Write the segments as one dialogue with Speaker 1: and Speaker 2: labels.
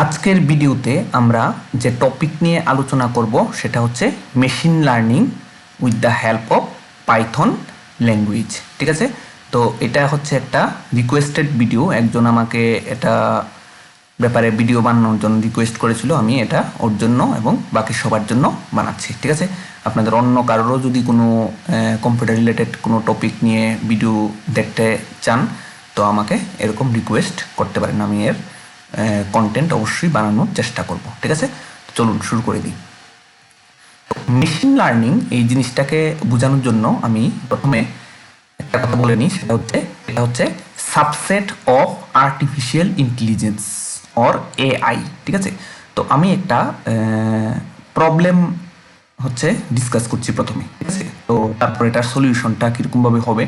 Speaker 1: আজকের ভিডিওতে আমরা যে টপিক নিয়ে আলোচনা করব সেটা হচ্ছে machine learning with the help of Python language. ঠিক আছে, তো এটা হচ্ছে একটা রিকোয়েস্টেড ভিডিও। একজন আমাকে এটা ব্যাপারে ভিডিও বানানোর জন্য রিকোয়েস্ট করেছিল, আমি এটা ওর জন্য এবং বাকি সবার জন্য বানাচ্ছি। ঠিক আছে, আপনাদের অন্য কারোরও যদি কোনো কম্পিউটার রিলেটেড কোনো টপিক নিয়ে ভিডিও দেখতে চান তো আমাকে এরকম রিকোয়েস্ট করতে পারেন, আমি এর কন্টেন্ট অবশ্যই বানানোর চেষ্টা করব। ঠিক আছে, চলুন শুরু করে দিই। মেশিন লার্নিং এই জিনিসটাকে বোঝানোর জন্য আমি প্রথমে একটা কথা বলে নিই, এটা হচ্ছে subset of artificial intelligence or AI. ঠিক আছে, তো আমি একটা প্রবলেম হচ্ছে ডিসকাস করছি প্রথমে। ঠিক আছে, তো তারপর এটার সলিউশনটা কীরকমভাবে হবে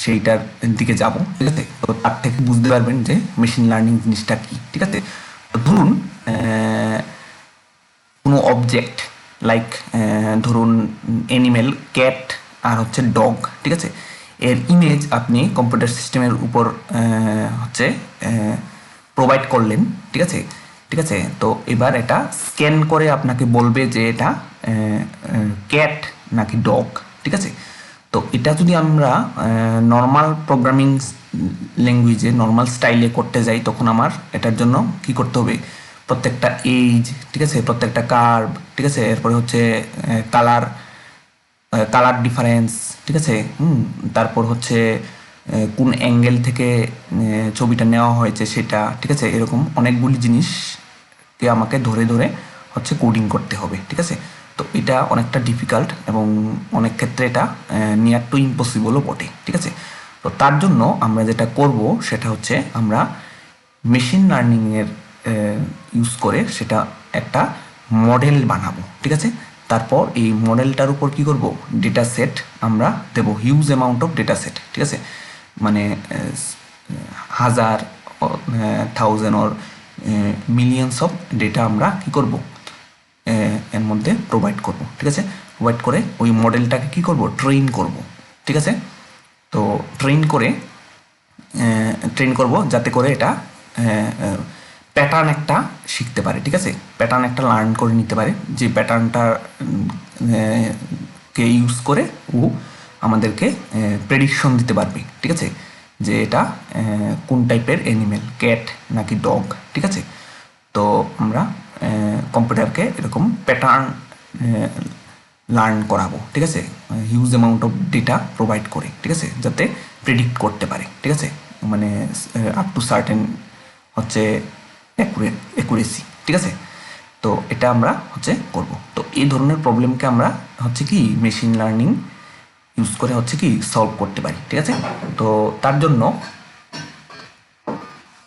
Speaker 1: সেইটার দিকে যাব। ঠিক আছে, তো তার থেকে বুঝতে পারবেন যে মেশিন লার্নিং জিনিসটা কি। ঠিক আছে, তো ধরুন কোনো অবজেক্ট লাইক ধরুন অ্যানিমেল ক্যাট আর হচ্ছে ডগ। ঠিক আছে, এর ইমেজ আপনি কম্পিউটার সিস্টেমের উপর হচ্ছে প্রোভাইড করলেন। ঠিক আছে, ঠিক আছে, তো এবার এটা স্ক্যান করে আপনাকে বলবে যে এটা ক্যাট নাকি ডগ। ঠিক আছে, তো এটা যদি আমরা নর্মাল প্রোগ্রামিং ল্যাঙ্গুয়েজে নর্মাল স্টাইলে করতে যাই তখন আমার এটার জন্য কি করতে হবে, প্রত্যেকটা এজ, ঠিক আছে, প্রত্যেকটা কার্ভ, ঠিক আছে, এরপরে হচ্ছে কালার ডিফারেন্স, ঠিক আছে, তারপর হচ্ছে কোন অ্যাঙ্গেল থেকে ছবিটা নেওয়া হয়েছে সেটা, ঠিক আছে, এরকম অনেকগুলি জিনিসকে আমাকে ধরে ধরে হচ্ছে কোডিং করতে হবে। ঠিক আছে, তো এটা অনেকটা ডিফিকাল্ট এবং অনেক ক্ষেত্রে এটা নিয়ার টু ইম্পসিবলও বটে। ঠিক আছে, তো তার জন্য আমরা যেটা করব সেটা হচ্ছে আমরা মেশিন লার্নিংয়ের ইউজ করে সেটা একটা মডেল বানাবো। ঠিক আছে, তারপর এই মডেলটার উপর কি করব, ডেটা সেট আমরা দেবো, huge amount of data set. ঠিক আছে, মানে হাজার, thousand or millions of data আমরা কি করব, এর মধ্যে প্রোভাইড করব। ঠিক আছে, প্রোভাইড করে ওই মডেলটাকে কি করব, ট্রেন করব। ঠিক আছে, তো ট্রেন করব যাতে করে এটা প্যাটার্ন একটা শিখতে পারে। ঠিক আছে, প্যাটার্ন একটা লার্ন করে নিতে পারে, যে প্যাটার্নটা কে ইউজ করে ও আমাদেরকে প্রেডিকশন দিতে পারবে। ঠিক আছে, যে এটা কোন টাইপের অ্যানিমেল, ক্যাট নাকি ডগ। ঠিক আছে, তো আমরা কম্পিউটারকে এরকম প্যাটার্ন লার্ন করাবো। ঠিক আছে, huge amount of data provide করে, ঠিক আছে, যাতে প্রেডিক্ট করতে পারে। ঠিক আছে, মানে আপ টু সার্টেন হচ্ছে অ্যাকুরেসি। ঠিক আছে, তো এটা আমরা হচ্ছে করব। তো এই ধরনের প্রবলেমকে আমরা হচ্ছে কি মেশিন লার্নিং ইউজ করে হচ্ছে কি সলভ করতে পারি। ঠিক আছে, তো তার জন্য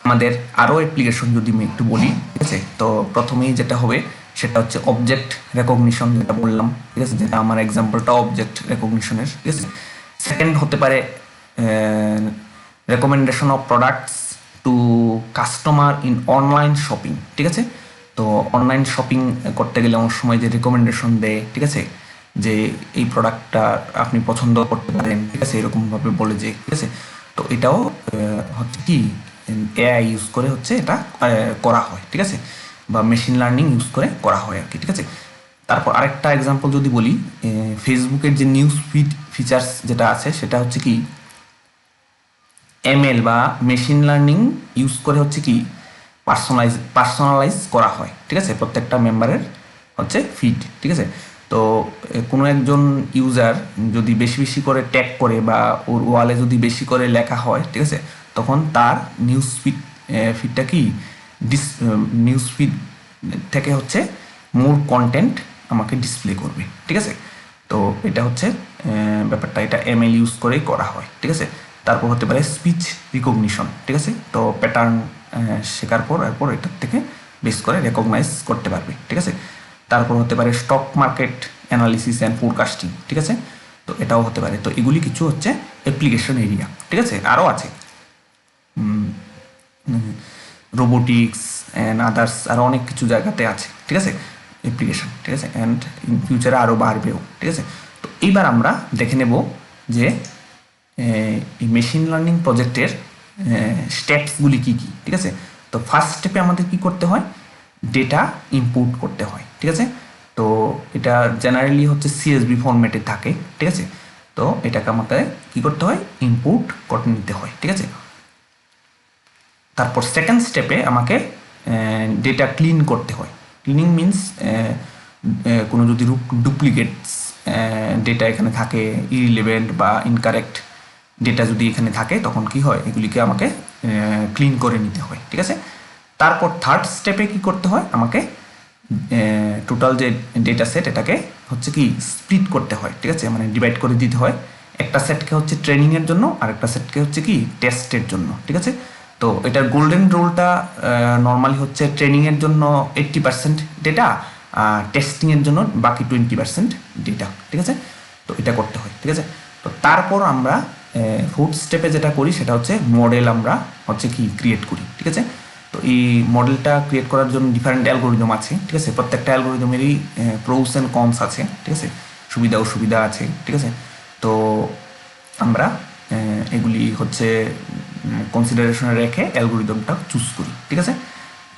Speaker 1: আমাদের আরও অ্যাপ্লিকেশন যদি আমি একটু বলি, ঠিক আছে, তো প্রথমেই যেটা হবে সেটা হচ্ছে অবজেক্ট রেকগনিশন, যেটা বললাম। ঠিক আছে, যেটা আমার এক্সাম্পলটা অবজেক্ট রেকগনিশনের। ঠিক আছে, সেকেন্ড হতে পারে recommendation of products to customer in online shopping. ঠিক আছে, তো অনলাইন শপিং করতে গেলে অনেক সময় যে রেকমেন্ডেশন দেয়, ঠিক আছে, যে এই প্রোডাক্টটা আপনি পছন্দ করতে পারেন, ঠিক আছে, এরকমভাবে বলে যে, ঠিক আছে, তো এটাও হচ্ছে কি এআই ইউজ করে হচ্ছে এটা করা হয়। ঠিক আছে, বা মেশিন লার্নিং ইউজ করে করা হয় আর কি। ঠিক আছে, তারপর আরেকটা এক্সাম্পল যদি বলি, ফেসবুকের যে নিউজ ফিড ফিচার্স যেটা আছে সেটা হচ্ছে কি এমএল বা মেশিন লার্নিং ইউজ করে হচ্ছে কি পার্সোনালাইজ করা হয়। ঠিক আছে, প্রত্যেকটা মেম্বারের হচ্ছে ফিড। ঠিক আছে, তো কোনো একজন ইউজার যদি বেশি বেশি করে ট্যাগ করে বা ওর ওয়ালে যদি বেশি করে লেখা হয়, ঠিক আছে, তখন তার ফিডটা কি নিউজ ফিড থেকে হচ্ছে মোর কন্টেন্ট আমাকে ডিসপ্লে করবে। ঠিক আছে, তো এটা হচ্ছে ব্যাপারটা, এটা এমএল ইউজ করেই করা হয়। ঠিক আছে, তারপর হতে পারে স্পিচ রিকগনিশন। ঠিক আছে, তো প্যাটার্ন শেখার পর এরপর এটার থেকে বেস করে রেকগনাইজ করতে পারবে। ঠিক আছে, তারপর হতে পারে stock market analysis and forecasting. ঠিক আছে, তো এটাও হতে পারে। তো এগুলি কিছু হচ্ছে অ্যাপ্লিকেশন এরিয়া। ঠিক আছে, আরও আছে রোবোটিক্স অ্যান্ড আদার্স, আরও অনেক কিছু জায়গাতে আছে। ঠিক আছে, অ্যাপ্লিকেশন। ঠিক আছে, অ্যান্ড ইন ফিউচারে আরও বাড়বেও। ঠিক আছে, তো এইবার আমরা দেখে নেব যে এই মেশিন লার্নিং প্রজেক্টের স্টেপসগুলি কী কী। ঠিক আছে, তো ফার্স্ট স্টেপে আমাদের কী করতে হয়, ডেটা ইনপুট করতে হয়, ঠিক আছে। তো এটা জেনারেলি হচ্ছে সিএসভি ফরম্যাটে থাকে, ঠিক আছে। তো এটাকে আমাকে কি করতে হয়, ইনপুট করে নিতে হয়, ঠিক আছে। তারপর সেকেন্ড স্টেপে আমাকে ডেটা ক্লিন করতে হয়। ক্লিনিং মিনস কোনো যদি ডুপ্লিকেটস ডেটা এখানে থাকে, ইরিলেভেন্ট বা ইনকারেক্ট ডেটা যদি এখানে থাকে, তখন কি হয়, এগুলিকে আমাকে ক্লিন করে নিতে হয়, ঠিক আছে। তারপর থার্ড স্টেপে কি করতে হয়, আমাকে টোটাল যে ডেটা সেট এটাকে হচ্ছে কি স্প্লিট করতে হয়, ঠিক আছে, মানে ডিভাইড করে দিতে হয়। একটা সেটকে হচ্ছে ট্রেনিংয়ের জন্য আর একটা সেটকে হচ্ছে কি টেস্টের জন্য, ঠিক আছে। তো এটার গোল্ডেন রুলটা নর্মালি হচ্ছে ট্রেনিংয়ের জন্য 80% ডেটা, টেস্টিংয়ের জন্য বাকি 20% ডেটা, ঠিক আছে। তো এটা করতে হয়, ঠিক আছে। তো তারপর আমরা ফোর্থ স্টেপে যেটা করি সেটা হচ্ছে মডেল আমরা হচ্ছে কি ক্রিয়েট করি, ঠিক আছে। তো এই মডেলটা ক্রিয়েট করার জন্য ডিফারেন্ট অ্যালগোরিদম আছে, ঠিক আছে। প্রত্যেকটা অ্যালগোরিদমেরই প্রোস অ্যান্ড কনস আছে, ঠিক আছে, সুবিধা অসুবিধা আছে, ঠিক আছে। তো আমরা এগুলি হচ্ছে কনসিডারেশনে রেখে অ্যালগোরিদমটা চুজ করি, ঠিক আছে।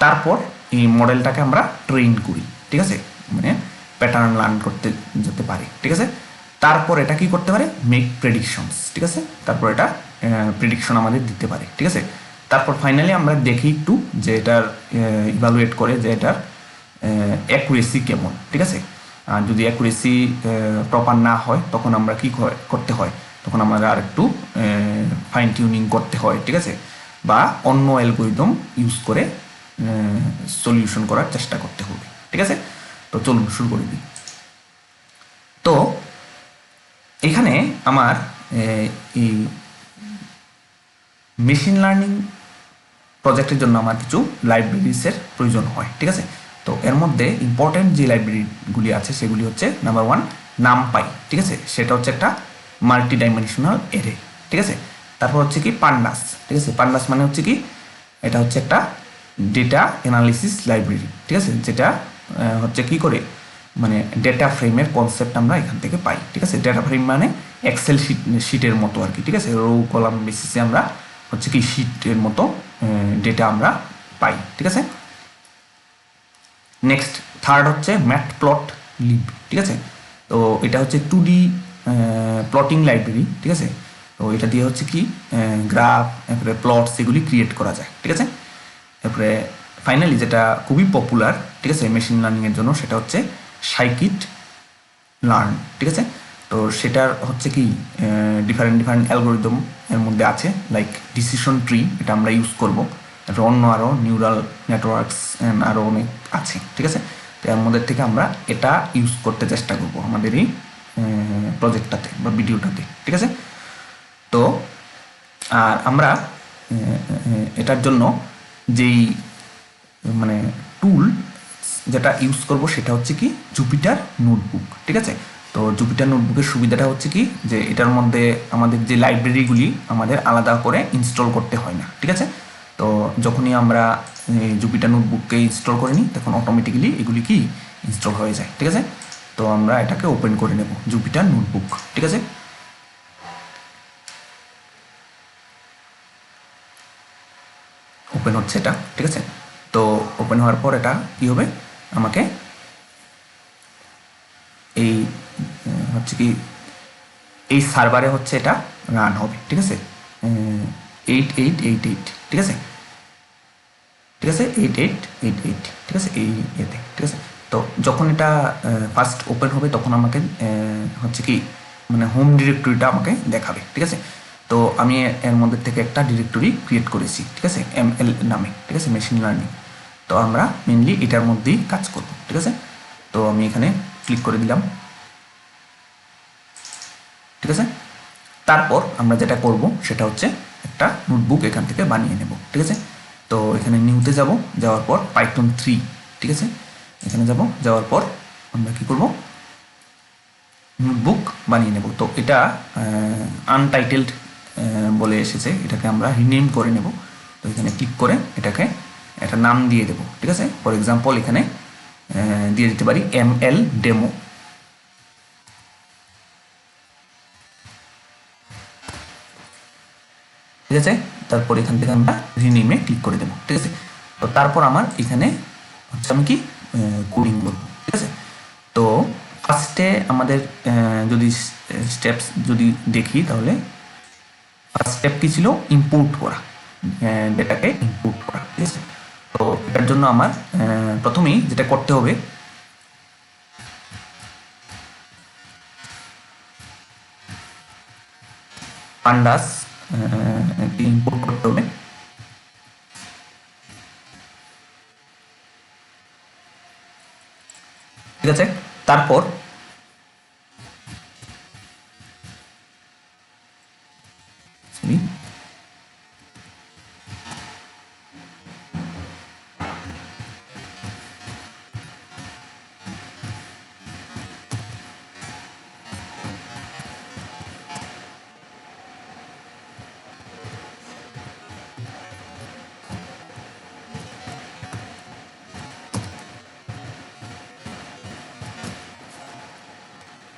Speaker 1: তারপর এই মডেলটাকে আমরা ট্রেন করি, ঠিক আছে, মানে প্যাটার্ন লার্ন করতে যেতে পারে, ঠিক আছে। তারপর এটা কি করতে পারে, মেক প্রেডিকশনস, ঠিক আছে। তারপর এটা প্রেডিকশন আমাদের দিতে পারে, ঠিক আছে। তারপর ফাইনালি আমরা দেখি একটু যে এটার ইভালুয়েট করে যে এটার অ্যাকুরেসি কেমন, ঠিক আছে। আর যদি অ্যাকুরেসি প্রপার না হয় তখন আমরা কি করতে হয়, তখন আমাদের আর একটু ফাইন টিউনিং করতে হয়, ঠিক আছে, বা অন্য অ্যালগোরিদম ইউজ করে সলিউশন করার চেষ্টা করতে হবে, ঠিক আছে। তো চলুন শুরু করে দিই। তো এখানে আমার এই মেশিন লার্নিং প্রজেক্টের জন্য আমার কিছু লাইব্রেরিসের প্রয়োজন হয়, ঠিক আছে। তো এর মধ্যে ইম্পর্টেন্ট যে লাইব্রেরিগুলি আছে সেগুলি হচ্ছে নাম্বার 1 নামপাই, ঠিক আছে, সেটা হচ্ছে একটা মাল্টি ডাইমেনশনাল এরে, ঠিক আছে। তারপর হচ্ছে কি পান্ডাস, ঠিক আছে। পান্ডাস মানে হচ্ছে কি, এটা হচ্ছে একটা ডেটা অ্যানালিসিস লাইব্রেরি, ঠিক আছে, যেটা হচ্ছে কি করে, মানে ডেটা ফ্রেমের কনসেপ্ট আমরা এখান থেকে পাই, ঠিক আছে। ডেটা ফ্রেম মানে এক্সেল শিটের মতো আর কি, ঠিক আছে, রো কলাম বেসিসে আমরা হচ্ছে কি শিটের মতো ডেটা আমরা পাই, ঠিক আছে। নেক্সট থার্ড হচ্ছে ম্যাটপ্লটলিব, ঠিক আছে। তো এটা হচ্ছে 2D প্লটিং লাইব্রেরি, ঠিক আছে। তো এটা দিয়ে হচ্ছে কি গ্রাফ, এরপরে প্লটস এগুলি ক্রিয়েট করা যায়, ঠিক আছে। এরপরে ফাইনালি যেটা খুবই পপুলার, ঠিক আছে, মেশিন লার্নিংয়ের জন্য, সেটা হচ্ছে সাইকিট লার্ন, ঠিক আছে। তো সেটার হচ্ছে কি ডিফারেন্ট অ্যালগোরিদম এর মধ্যে আছে, লাইক ডিসিশন ট্রি, এটা আমরা ইউজ করব। তারপরে অন্য আরও নিউরাল নেটওয়ার্কস আরও অনেক আছে, ঠিক আছে। তো এর মধ্যে থেকে আমরা এটা ইউজ করতে চেষ্টা করব আমাদের এই প্রজেক্টটাতে বা ভিডিওটাতে, ঠিক আছে। তো আর আমরা এটার জন্য যেই মানে টুল যেটা ইউজ করব সেটা হচ্ছে কি জুপিটার নোটবুক, ঠিক আছে। তো জুপিটার নোটবুকের সুবিধাটা হচ্ছে কি, যে এটার মধ্যে আমাদের যে লাইব্রেরিগুলি আমাদের আলাদা করে ইনস্টল করতে হয় না, ঠিক আছে। তো যখনই আমরা জুপিটার নোটবুককে ইনস্টল করে নিই তখন অটোমেটিক্যালি এগুলি কি ইনস্টল হয়ে যায়, ঠিক আছে। তো আমরা এটাকে ওপেন করে নেব, জুপিটার নোটবুক, ঠিক আছে। ওপেন হচ্ছে এটা, ঠিক আছে। তো ওপেন হওয়ার পর এটা কী হবে, আমাকে এই হচ্ছে কি এই সার্ভারে হচ্ছে এটা রান হবে, ঠিক আছে। 8888, ঠিক আছে, ঠিক আছে, 8888, ঠিক আছে, এই ইয়েতে, ঠিক আছে। তো যখন এটা ফার্স্ট ওপেন হবে তখন আমাকে হচ্ছে কি মানে হোম ডিরেক্টরিটা আমাকে দেখাবে, ঠিক আছে। তো আমি এর মধ্যে থেকে একটা ডিরেক্টরি ক্রিয়েট করেছি, ঠিক আছে, ML নামে, ঠিক আছে, মেশিন লার্নিং। তো আমরা মেনলি এটার মধ্যেই কাজ করব, ঠিক আছে। তো আমি এখানে ক্লিক করে দিলাম, ঠিক আছে। তারপর আমরা যেটা করব সেটা হচ্ছে একটা নোটবুক এখান থেকে বানিয়ে নেব, ঠিক আছে। তো এখানে নিউতে যাব, যাওয়ার পর পাইথন 3, ঠিক আছে, এখানে যাব, যাওয়ার পর আমরা কি করব, নোটবুক বানিয়ে নেব। তো এটা আনটাইটেলড বলে এসেছে, এটাকে আমরা রিনেম করে নেব। তো এখানে ক্লিক করে এটাকে একটা নাম দিয়ে দেব, ঠিক আছে। ফর এক্সাম্পল এখানে দিয়ে দিতে পারি ML ডেমো, ঠিক আছে। তারপর এখান থেকে আমরা রিনেমে ক্লিক করে দেবো, ঠিক আছে। তো তারপর আমার এখানে হচ্ছে আমি কি কোডিং বলবো, ঠিক আছে। তো ফার্স্টে আমাদের যদি স্টেপস যদি দেখি তাহলে ফার্স্ট স্টেপ কি ছিল, ইম্পোর্ট করা, ডেটাকে ইম্পোর্ট করা, ঠিক আছে। তো এটার জন্য আমার প্রথমেই যেটা করতে হবে, পান্ডাস ইম্পোর্ট করতে হবে, ঠিক আছে। তারপর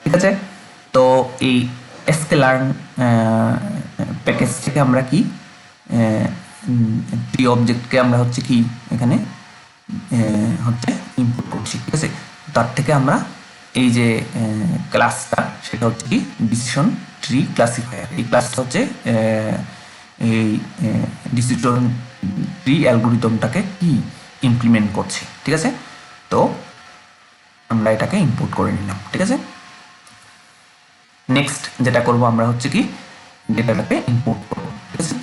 Speaker 1: ঠিক আছে। তো এই স্কেলার্ন প্যাকেজ থেকে আমরা কি প্রি অবজেক্টকে আমরা হচ্ছে কি এখানে হচ্ছে ইম্পোর্ট করছি, ঠিক আছে। তার থেকে আমরা এই যে ক্লাসটা সেটা হচ্ছে কি ডিসিশন ট্রি ক্লাসিফায়ার, এই ক্লাসটা হচ্ছে এই ডিসিশন ট্রি অ্যালগোরিদমটাকে কি ইমপ্লিমেন্ট করছে, ঠিক আছে। তো আমরা এটাকে ইম্পোর্ট করে নিলাম, ঠিক আছে। নেক্সট যেটা করব আমরা হচ্ছে কি ডেটাটাকে ইম্পোর্ট করব, ঠিক আছে।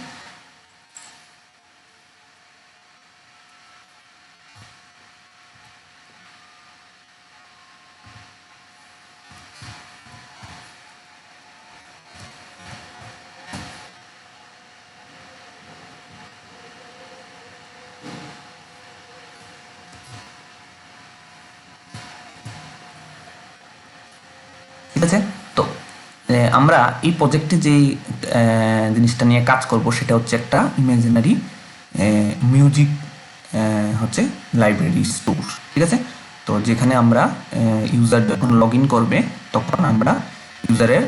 Speaker 1: ঠিক আছে। তো আমরা এই প্রজেক্টে যেই জিনিসটা নিয়ে কাজ করব সেটা হচ্ছে একটা ইমাজিনারি মিউজিক হচ্ছে লাইব্রেরি স্টোর, ঠিক আছে। তো যেখানে আমরা ইউজার যখন লগ ইন করবে তখন আমরা ইউজারের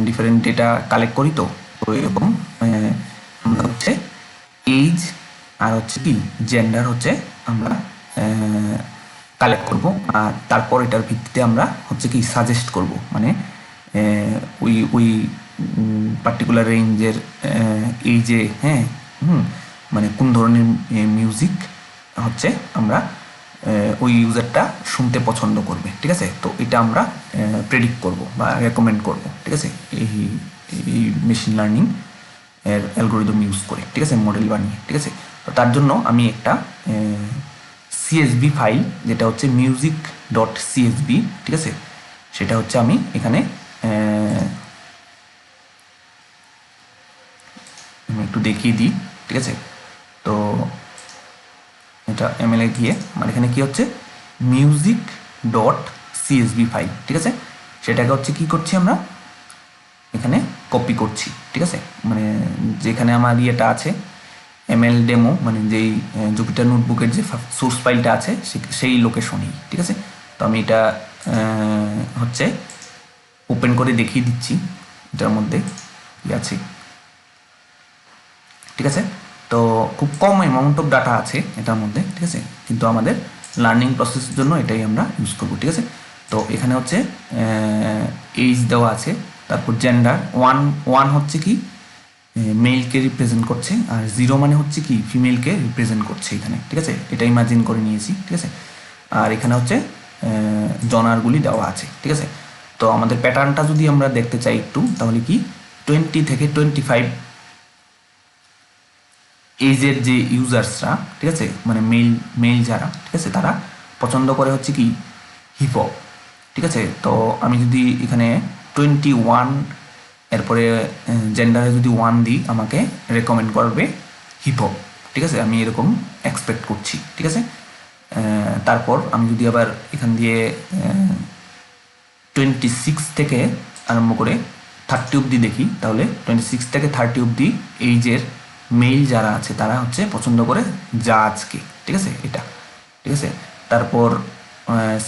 Speaker 1: ডিফারেন্ট ডেটা কালেক্ট করি। তো এরকম আমরা হচ্ছে এজ আর হচ্ছে কি জেন্ডার হচ্ছে আমরা কালেক্ট করব, আর তারপর এটার ভিত্তিতে আমরা হচ্ছে কি সাজেস্ট করব, মানে ওই ওই পার্টিকুলার রেঞ্জের এই যে হ্যাঁ মানে কোন ধরনের মিউজিক হচ্ছে আমরা ওই ইউজারটা শুনতে পছন্দ করবে, ঠিক আছে। তো এটা আমরা প্রেডিক্ট করব বা রেকমেন্ড করব, ঠিক আছে, এই মেশিন লার্নিং এর অ্যালগোরিদম ইউজ করে, ঠিক আছে, মডেল বানিয়ে, ঠিক আছে। তো তার জন্য আমি একটা সিএসভি ফাইল যেটা হচ্ছে মিউজিক ডট সিএসভি, ঠিক আছে, সেটা হচ্ছে আমি এখানে আমি একটু দেখিয়ে দিই, ঠিক আছে। তো এটা এমএলএ গিয়ে আমার এখানে কি হচ্ছে মিউজিক ডট সিএসভি ফাইল, ঠিক আছে, সেটাকে হচ্ছে কি করছি আমরা এখানে কপি করছি, ঠিক আছে। মানে যেখানে আমার ইয়েটা আছে এমএল ডেমো, মানে যেই জুপিটার নোটবুকের যে সোর্স ফাইলটা আছে সেই লোকেশনেই, ঠিক আছে। তো আমি এটা হচ্ছে ওপেন করে দেখিয়ে দিচ্ছি এটার মধ্যে কি আছে, ঠিক আছে। তো খুব কম অ্যামাউন্ট অফ ডাটা আছে এটার মধ্যে, ঠিক আছে, কিন্তু আমাদের লার্নিং প্রসেসের জন্য এটাই আমরা ইউজ করবো, ঠিক আছে। তো এখানে হচ্ছে এজ দেওয়া আছে, তারপর জেন্ডার ওয়ান হচ্ছে কি মেলকে রিপ্রেজেন্ট করছে, আর 0 মানে হচ্ছে কি ফিমেলকে রিপ্রেজেন্ট করছে এখানে, ঠিক আছে, এটা ইমাজিন করে নিয়েছি, ঠিক আছে। আর এখানে হচ্ছে জনারগুলি দেওয়া আছে, ঠিক আছে। তো আমাদের প্যাটার্নটা যদি আমরা দেখতে চাই একটু, তাহলে কি 20 থেকে 25 এজের যে ইউজার্সরা, ঠিক আছে, মানে মেল যারা, ঠিক আছে, তারা পছন্দ করে হচ্ছে কি হিপহপ, ঠিক আছে। তো আমি যদি এখানে 21 এরপরে জেন্ডারে যদি 1 দিই আমাকে রেকমেন্ড করবে হিপহপ, ঠিক আছে, আমি এরকম এক্সপেক্ট করছি, ঠিক আছে। তারপর আমি যদি আবার এখান দিয়ে 26 থেকে আরম্ভ করে 30 অবধি দেখি, তাহলে 26 থেকে 30 অবধি এইজের মেল যারা আছে তারা হচ্ছে পছন্দ করে জাজকে, ঠিক আছে, এটা, ঠিক আছে। তারপর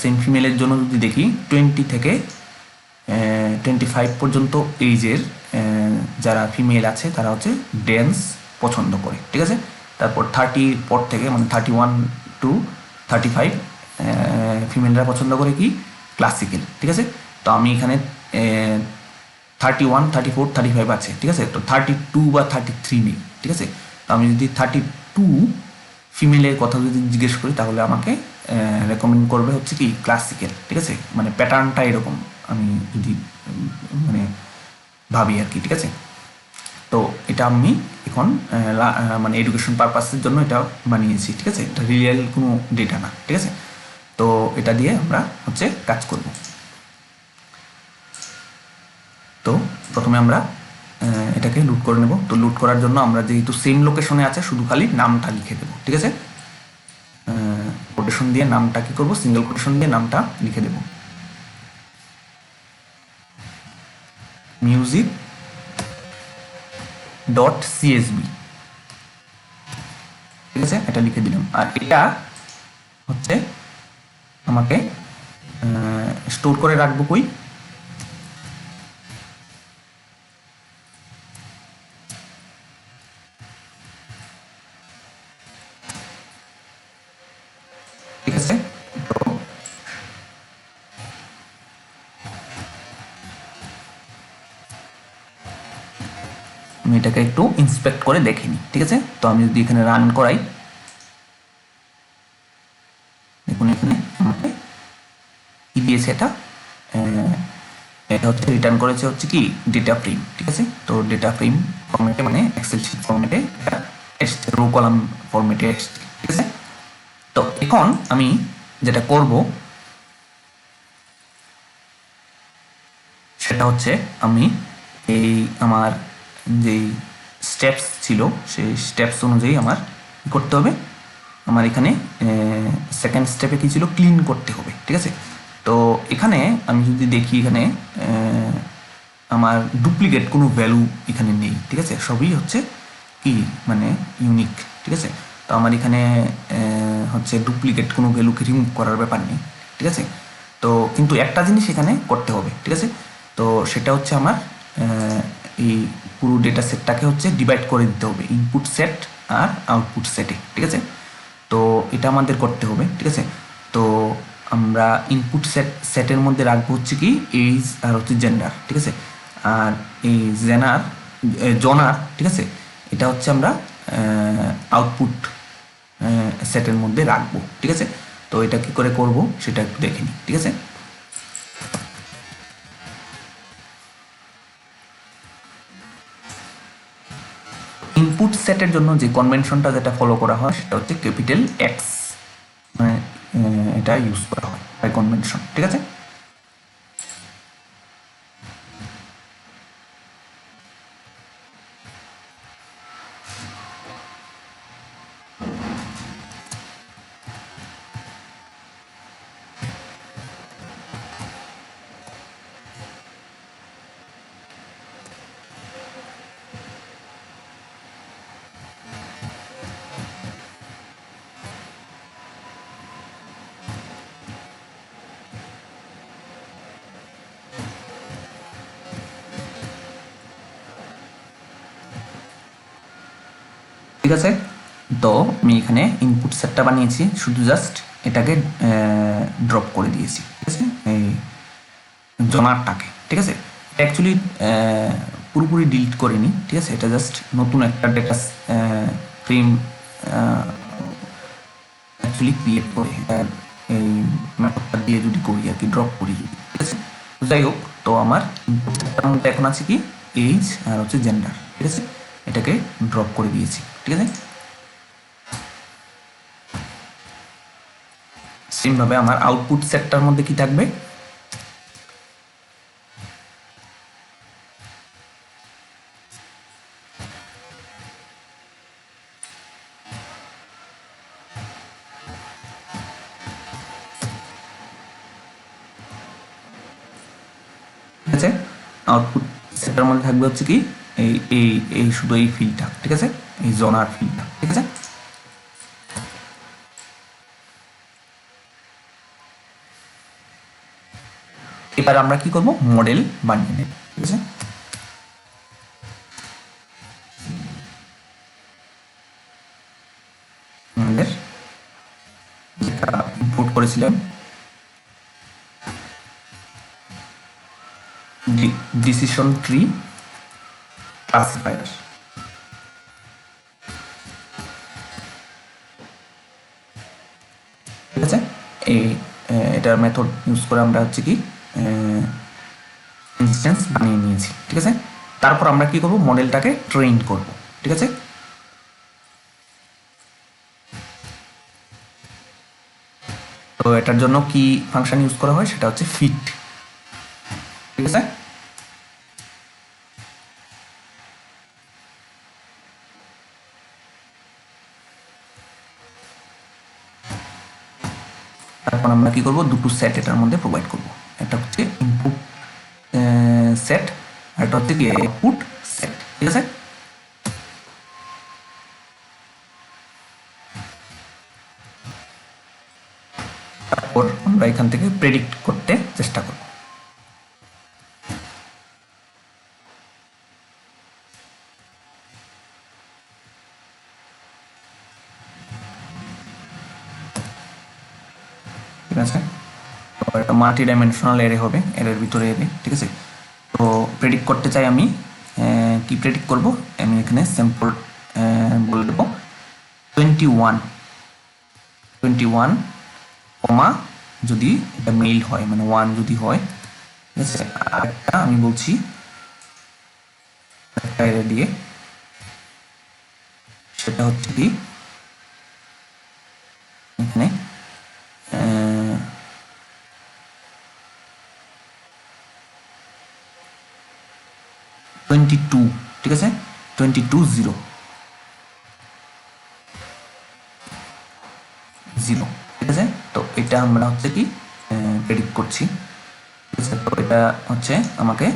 Speaker 1: সেম ফিমেলের জন্য যদি দেখি 20 থেকে 25 পর্যন্ত এইজের যারা ফিমেল আছে তারা হচ্ছে ড্যান্স পছন্দ করে, ঠিক আছে। তারপর 30 পর থেকে মানে 31 টু 35, ফিমেলরা পছন্দ করে কি ক্লাসিক্যাল, ঠিক আছে। তো আমি এখানে 31, 34, 35 আছে, ঠিক আছে। তো 32 বা 33 নেই, ঠিক আছে। তো আমি যদি 32 ফিমেলের কথা যদি জিজ্ঞেস করি তাহলে আমাকে রেকমেন্ড করবে হচ্ছে কি ক্লাসিক্যাল, ঠিক আছে। মানে প্যাটার্নটা এরকম আমি যদি মানে ভাবি আর কি, ঠিক আছে। তো এটা আমি এখন মানে এডুকেশন পারপাসের জন্য এটা বানিয়েছি, ঠিক আছে। এটা রিয়েল কোনো ডেটা না, ঠিক আছে। তো এটা দিয়ে আমরা হচ্ছে কাজ করব। তো প্রথমে আমরা এটাকে লুট করে নেব। তো লুট করার জন্য আমরা যেহেতু সেম লোকেশনে আছে শুধু খালি নামটা লিখে দেবো, ঠিক আছে। কোটেশন দিয়ে নামটা কি করব, সিঙ্গেল কোটেশন দিয়ে নামটা লিখে দেব, মিউজিক ডট সিএসবি, ঠিক আছে। এটা লিখে দিলাম। আর এটা হচ্ছে আমাকে স্টোর করে রাখবো কই, ঠিক আছে। তো আমি এটাকে একটু ইন্সপেক্ট করে দেখে নিই, ঠিক আছে। তো আমি যদি এখানে রান করাই, দেখুন এখানে আমাকে কি দিয়েছে, এটা হচ্ছে রিটার্ন করেছে হচ্ছে কি ডেটা ফ্রেম, ঠিক আছে। তো ডেটা ফ্রেম ফরম্যাটে মানে এক্সেল শিট ফরম্যাটে এসছে, রো কলাম ফরম্যাটে এসছে, ঠিক আছে। তো এখন আমি যেটা করব সেটা হচ্ছে আমি এই আমার যেই স্টেপস ছিল সেই স্টেপস অনুযায়ী আমার কী করতে হবে, আমার এখানে সেকেন্ড স্টেপে কী ছিল, ক্লিন করতে হবে, ঠিক আছে। তো এখানে আমি যদি দেখি এখানে আমার ডুপ্লিকেট কোনো ভ্যালু এখানে নেই, ঠিক আছে। সবই হচ্ছে কি মানে ইউনিক, ঠিক আছে। তো আমার এখানে হচ্ছে ডুপ্লিকেট কোনো ভ্যালুকে রিমুভ করার ব্যাপার নেই, ঠিক আছে। তো কিন্তু একটা জিনিস এখানে করতে হবে, ঠিক আছে। তো সেটা হচ্ছে আমার এই পুরো ডেটা সেটটাকে হচ্ছে ডিভাইড করে দিতে হবে ইনপুট সেট আর আউটপুট সেটে, ঠিক আছে। তো এটা আমাদের করতে হবে, ঠিক আছে। তো আমরা ইনপুট সেটের মধ্যে রাখবো হচ্ছে কি এইজ আর হচ্ছে জেন্ডার, ঠিক আছে। আর এই জনার, ঠিক আছে, এটা হচ্ছে আমরা আউটপুট সেটের মধ্যে রাখবো, ঠিক আছে। তো এটা কি করে করব সেটা একটু দেখে নিই, ঠিক আছে। ইনপুট সেটের জন্য যে কনভেনশনটা যেটা ফলো করা হয় সেটা হচ্ছে ক্যাপিটাল এক্স, মানে এটা ইউজ করা হয় বাই কনভেনশন, ঠিক আছে। ঠিক আছে। তো আমি এখানে ইনপুট সেটটা বানিয়েছি, শুধু জাস্ট এটাকে ড্রপ করে দিয়েছি, ঠিক আছে, এই জনারটাকে, ঠিক আছে। অ্যাকচুয়ালি পুরোপুরি ডিলিট করিনি, ঠিক আছে। এটা জাস্ট নতুন একটা ডেটা ফ্রেম অ্যাকচুয়ালি ক্রিয়েট করে এই মেথডটা দিয়ে যদি করি আর কি, ড্রপ করি, ঠিক আছে। যাই হোক, তো আমার ইনপুটটার মধ্যে এখন আছে কি এইজ আর হচ্ছে জেন্ডার, ঠিক আছে। এটাকে ড্রপ করে দিয়েছি, ঠিক আছে। সেমভাবে আমার আউটপুট সেটটার মধ্যে কি থাকবে, ঠিক আছে। আউটপুট সেটার মধ্যে থাকবে হচ্ছে কি এই এই এই শুধু এই ফিল্ডটা, ঠিক আছে, এই জোনার ফিল্ডটা, ঠিক আছে। এবার আমরা কি করব, মডেল বানিয়ে নেব, ঠিক আছে। আমাদের যেটা করেছিলাম ডিসিশন ট্রি ক্লাসিফায়ার। ঠিক আছে, এটার মেথড ইউজ করে আমরা হচ্ছে কি ইনস্ট্যান্স বানিয়ে নিয়েছি। ঠিক আছে, তারপর আমরা কি করব, মডেলটাকে ট্রেন করব। ঠিক আছে, তো এটার জন্য কি ফাংশন ইউজ করা হয় সেটা হচ্ছে ফিট। ঠিক আছে, তারপর আমরা কি করব, দুটো সেট এটার মধ্যে প্রোভাইড করব। একটা হচ্ছে ইনপুট সেট আর একটা হচ্ছে কি আউটপুট সেট। ঠিক আছে, তারপর আমরা এখান থেকে প্রেডিক্ট করতে চেষ্টা করব। ঠিক আছে, তো এটা মাল্টি ডাইমেনশনাল এরে হবে, এর ভিতরে এরে। ঠিক আছে, তো প্রেডিক্ট করতে চাই আমি কি প্রেডিক্ট করব, আমি এখানে স্যাম্পল বলে দেবো 21 কমা যদি এটা মেল হয়, মানে 1 যদি হয়। ঠিক আছে, আরেকটা আমি বলছি একটা এরে দিয়ে, সেটা হচ্ছে কি এখানে 22। ঠিক আছে, 22 0। ঠিক আছে, তো এটা আমরা হচ্ছে কি প্রেডিক্ট করছি। ঠিক আছে, তো এটা হচ্ছে আমাকে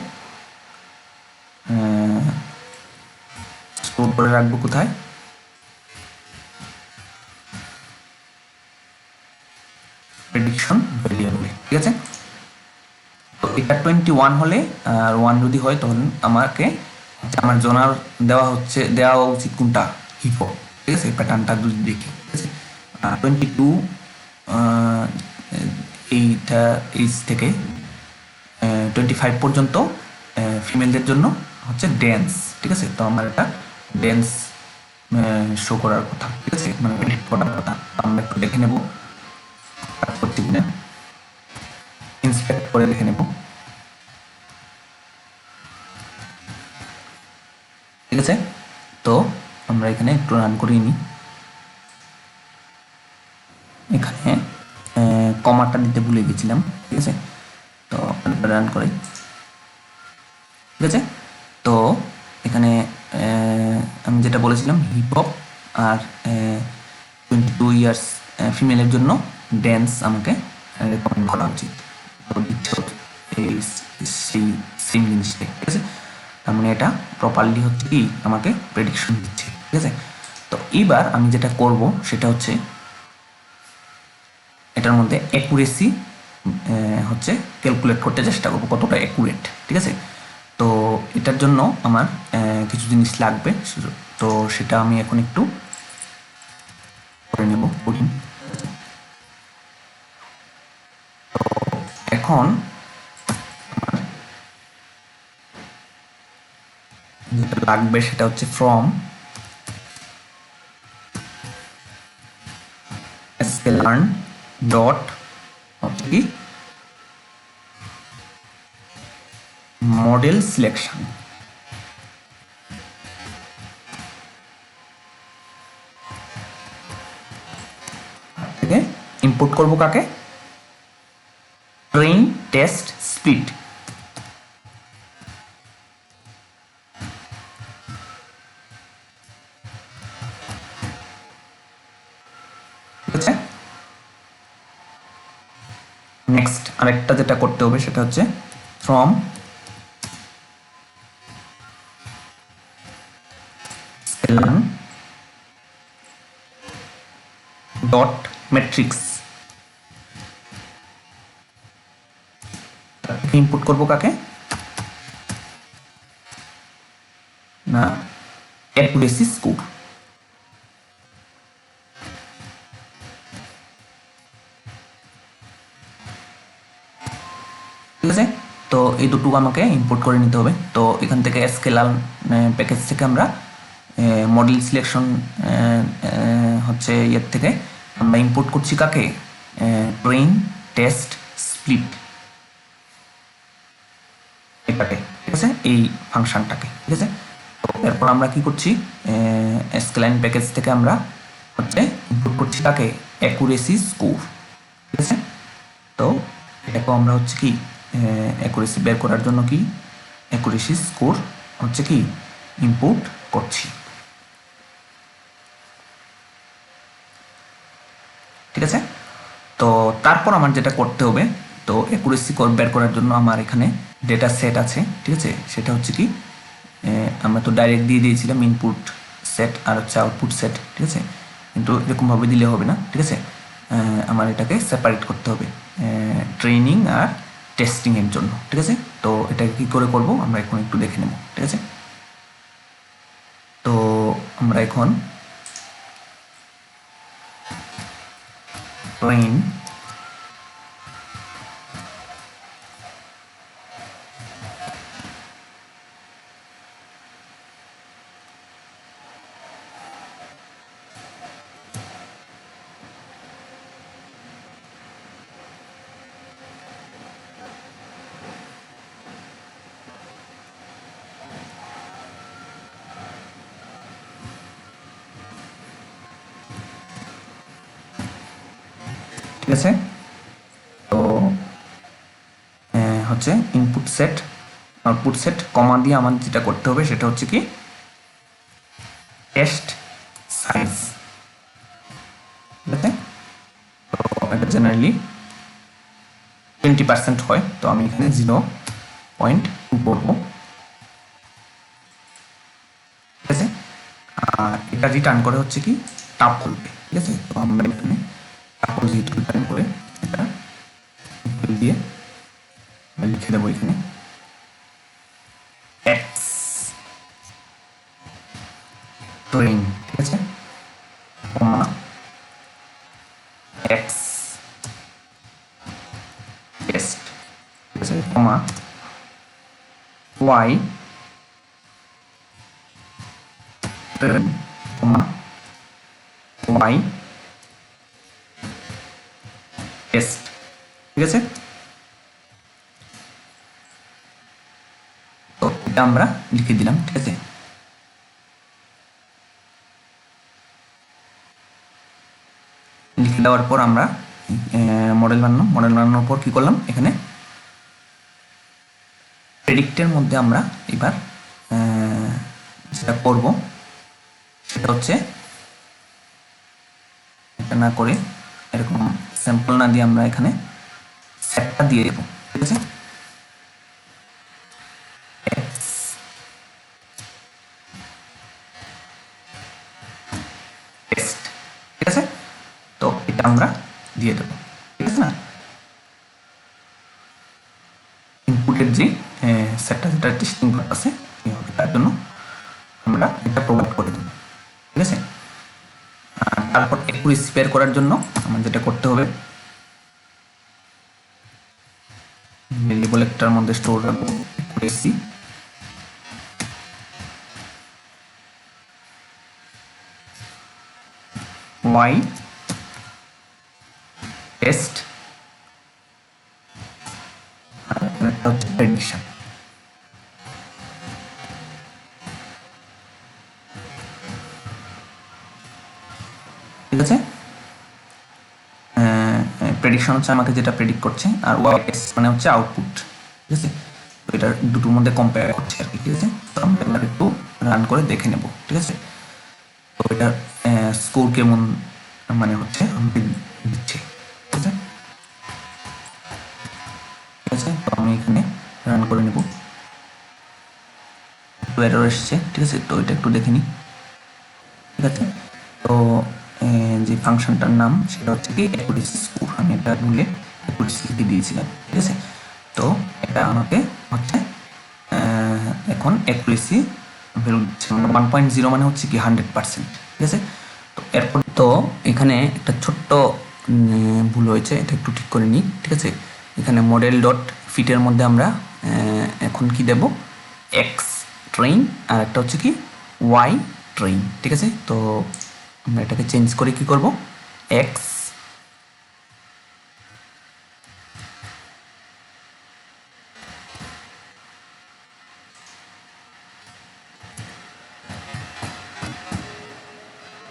Speaker 1: স্টোর করে রাখবো কোথায়, প্রেডিকশন ভেরিয়েবলে। ঠিক আছে, তো এটা 21 হলে আর 1 যদি হয় তখন আমাকে আমার জোনার দেওয়া উচিত কোনটা, হিপো। ঠিক আছে, প্যাটার্নটা যদি দেখি। ঠিক আছে, 22 এইটা এইজ থেকে 25 পর্যন্ত ফিমেলদের জন্য হচ্ছে ড্যান্স। ঠিক আছে, তো আমার এটা ড্যান্স শো করার কথা। ঠিক আছে, মানে প্রেডিক্ট করার কথা। আমরা একটু দেখে নেব করছি কিনা, ইন্সপেক্ট করে দেখে নেব। ঠিক আছে, তো আমরা এখানে একটু রান করিয়ে নিই। এখানে কমাটা দিতে ভুলে গেছিলাম। ঠিক আছে, তো রান করি। ঠিক আছে, তো এখানে আমি যেটা বলেছিলাম হিপ হপ আর 22 ইয়ার্স ফিমেলের জন্য ড্যান্স আমাকে রেকমেন্ড করা উচিত, সেই সেম জিনিসটাই। ঠিক আছে, তার মানে এটা প্রপারলি হচ্ছে কি আমাকে প্রেডিকশন দিচ্ছে। ঠিক আছে, তো এইবার আমি যেটা করব সেটা হচ্ছে এটার মধ্যে অ্যাকুরেসি হচ্ছে ক্যালকুলেট করতে চেষ্টা করবো কতটা অ্যাকুরেট। ঠিক আছে, তো এটার জন্য আমার কিছু জিনিস লাগবে, তো সেটা আমি এখন একটু করে নেব কঠিন। তো এখন যেটা লাগবে সেটা হচ্ছে ফ্রম sklearn ডট কি মডেল সিলেকশন। থেকে ইনপুট করব কাকে, ট্রেন টেস্ট স্পিড। ঠিক আছে, নেক্সট আরেকটা যেটা করতে হবে সেটা হচ্ছে from sklearn dot metrics. Input করব কাকে, না অ্যাকুরেসি স্কোর। ঠিক আছে। তো এই দুটো আমাকে ইম্পোর্ট করে নিতে হবে। তো এখান থেকে স্কেলার প্যাকেজ থেকে আমরা মডেল সিলেকশন হচ্ছে ইয়ের থেকে আমরা ইম্পোর্ট করছি কাকে, ট্রেন টেস্ট স্প্লিট এটাকে, ঠিক আছে, এই ফাংশনটাকে, ঠিক আছে। তো এরপর আমরা কি করছি, স্কেলাইন প্যাকেজ থেকে আমরা হচ্ছে ইনপুট করছি কাকে, অ্যাকুরেসি স্কোর, ঠিক আছে। তো এটাকে আমরা হচ্ছে কি অ্যাকুরেসি বের করার জন্য কি অ্যাকুরেসি স্কোর হচ্ছে কি ইনপুট করছি, ঠিক আছে। তো তারপর আমার যেটা করতে হবে, তো অ্যাকুরেসি বের করার জন্য আমার এখানে ডেটা সেট আছে, ঠিক আছে। সেটা হচ্ছে কি আমরা তো ডাইরেক্ট দিয়ে দিয়েছিলাম ইনপুট সেট আর হচ্ছে আউটপুট সেট, ঠিক আছে। কিন্তু এরকমভাবে দিলে হবে না, ঠিক আছে। আমার এটাকে সেপারেট করতে হবে ট্রেনিং আর টেস্টিংয়ের জন্য, ঠিক আছে। তো এটাকে কী করে করব আমরা এখন একটু দেখে নেব, ঠিক আছে। তো আমরা এখন ট্রেন ঠিক আছে। তো হচ্ছে ইনপুট সেট আউটপুট সেট কমা দিয়ে আমার যেটা করতে হবে সেটা হচ্ছে কি টেস্ট সাইজ, ঠিক আছে। তো এটা জেনারেলি 20% হয়, তো আমি এখানে 0.2 করবো, ঠিক আছে। আর এটা রিটার্ন করে হচ্ছে কি টাপল, ঠিক আছে। তো আমরা এখানে টাপল যেহেতু রিটার্ন করে এটা দিয়ে লিখে দেবো এখানে এক্স ট্রেন, ঠিক আছে, কমা এক্স টেস্ট, ঠিক আছে, কমা ওয়াই ট্রেন, কমা ওয়াই টেস্ট, ঠিক আছে। তো এটা আমরা লিখে দিলাম, ঠিক আছে। লিখে দেওয়ার পর আমরা মডেল বানানোর পর কি করলাম, এখানে প্রেডিক্টের মধ্যে আমরা এবার যেটা করব সেটা হচ্ছে এটা না করে এরকম স্যাম্পল না দিয়ে আমরা এখানে সেটটা দিয়ে দেবো, ঠিক আছে। টেস্ট, ঠিক আছে। তো এটা আমরা দিয়ে দেবো, ঠিক আছে না। ইনপুটের যে সেটটা যেটা টেস্টিং আছে তার জন্য আমরা এটা প্রোভাইড করে দেবো, ঠিক আছে। তারপর অ্যাকুরেসি বের করার জন্য আমার যেটা করতে হবে ভেরিয়েবল একটার মধ্যে স্টোর রাখবো অ্যাকুরেসি, ওয়াই টেস্ট আর একটা হচ্ছে প্রেডিকশন, ঠিক আছে। প্রেডিকশন হচ্ছে আমাকে যেটা প্রেডিক্ট করছে, আর ওয়াইএস মানে হচ্ছে আউটপুট, ঠিক আছে। তো এটার দুটোর মধ্যে কম্পেয়ার করছে আর কি, ঠিক আছে। তো আমরা এবার একটু রান করে দেখে নেব, ঠিক আছে। তো এটার স্কোর কেমন মানে হচ্ছে আমাকে দিচ্ছে, ঠিক আছে, ঠিক আছে। তো আমি এখানে রান করে নেব, একটু এরর এসছে, ঠিক আছে। তো এটা একটু দেখে নিই, ঠিক আছে। তো যে ফাংশনটার নাম সেটা হচ্ছে কি অ্যাকুরেসি স্কোর, আমি এটা ভুলে অ্যাকুরেসি লিখে দিয়েছিলাম, ঠিক আছে। তো এটা আমাকে হচ্ছে এখন অ্যাকুরেসি ভ্যালু দিচ্ছে 1.0 মানে হচ্ছে কি 100%, ঠিক আছে। তো এরপর তো এখানে একটা ছোট্ট ভুল হয়েছে, এটা একটু ঠিক করে নিই, ঠিক আছে। এখানে মডেল ডট ফিটের মধ্যে আমরা এখন কি দেব, এক্স ট্রেন, আর একটা হচ্ছে কি ওয়াই ট্রেন। ঠিক আছে, তো আমরা এটাকে চেঞ্জ করে কি করব, এক্স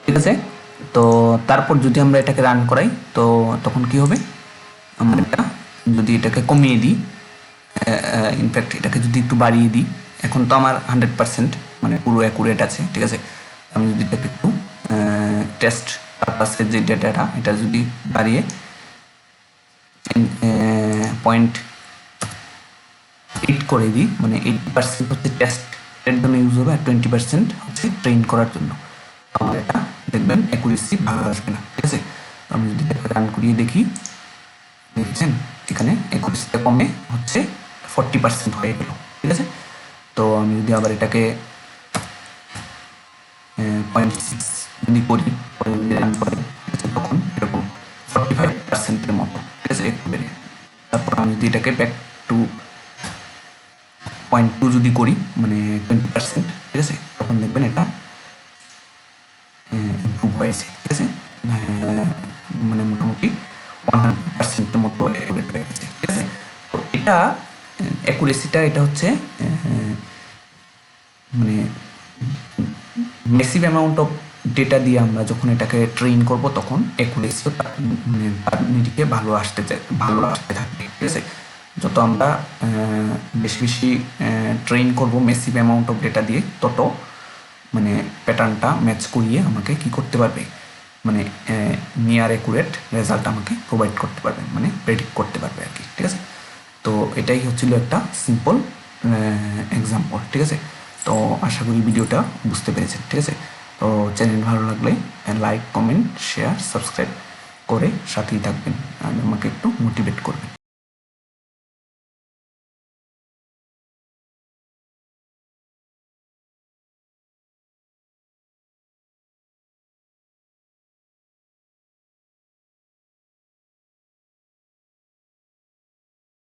Speaker 1: ঠিক আছে। তো তারপর যদি আমরা এটাকে রান করাই তো তখন কি হবে, আমরা যদি এটাকে কমিয়ে দিই, ইনফ্যাক্ট এটাকে যদি একটু বাড়িয়ে দিই, এখন তো আমার 100% মানে পুরো অ্যাকুরেট আছে। ঠিক আছে, আমি যদি এটাকে একটু টেস্ট পারপাসের যে ডেটাটা এটা যদি বাড়িয়ে 0.8 করে দিই, মানে 80% হচ্ছে টেস্টের জন্য ইউজ হবে আর 20% হচ্ছে ট্রেন করার জন্য, আমার এটা দেখবেন অ্যাকুরেসি ভালো আসবে না। ঠিক আছে, আমি যদি রান করিয়ে দেখি, দেখছেন এখানে অ্যাকুরেসিটা কমে হচ্ছে 40% হয়ে গেল। ঠিক আছে, তো আমি যদি আবার এটাকে 0.6 যদি করি, রান করে তখন এরকম 45%-এর মতো। ঠিক আছে, একটু বেড়ে। তারপর আমি যদি এটাকে ব্যাক টু 0.2 যদি করি, মানে 20%, ঠিক আছে, তখন দেখবেন এটা ইমপ্রুভ হয়েছে। ঠিক আছে, মানে মোটামুটি 100%-এর মতো অ্যাকুরেট হয়ে গেছে। ঠিক আছে, তো এটা অ্যাকুরেসিটা এটা হচ্ছে মানে ম্যাসিভ অ্যামাউন্ট অফ ডেটা দিয়ে আমরা যখন এটাকে ট্রেন করব তখন অ্যাকুরেসিও মানে তার নিরিখে ভালো আসতে থাকবে। ঠিক আছে, যত আমরা বেশি বেশি ট্রেন করব ম্যাসিভ অ্যামাউন্ট অফ ডেটা দিয়ে, তত মানে প্যাটার্নটা ম্যাচ করিয়ে আমাকে কি করতে পারবে, মানে নিয়ার অ্যাকুরেট রেজাল্ট আমাকে প্রোভাইড করতে পারবে, মানে প্রেডিক্ট করতে পারবে আর কি। ঠিক আছে, তো এটাই হচ্ছিল একটা সিম্পল এক্সাম্পল। ঠিক আছে, তো আশা করি ভিডিওটা বুঝতে পেরেছেন। ঠিক আছে, তো চ্যানেল ভালো লাগলে লাইক, কমেন্ট, শেয়ার, সাবস্ক্রাইব করে সাথেই থাকবেন আর আমাকে একটু মোটিভেট করবেন।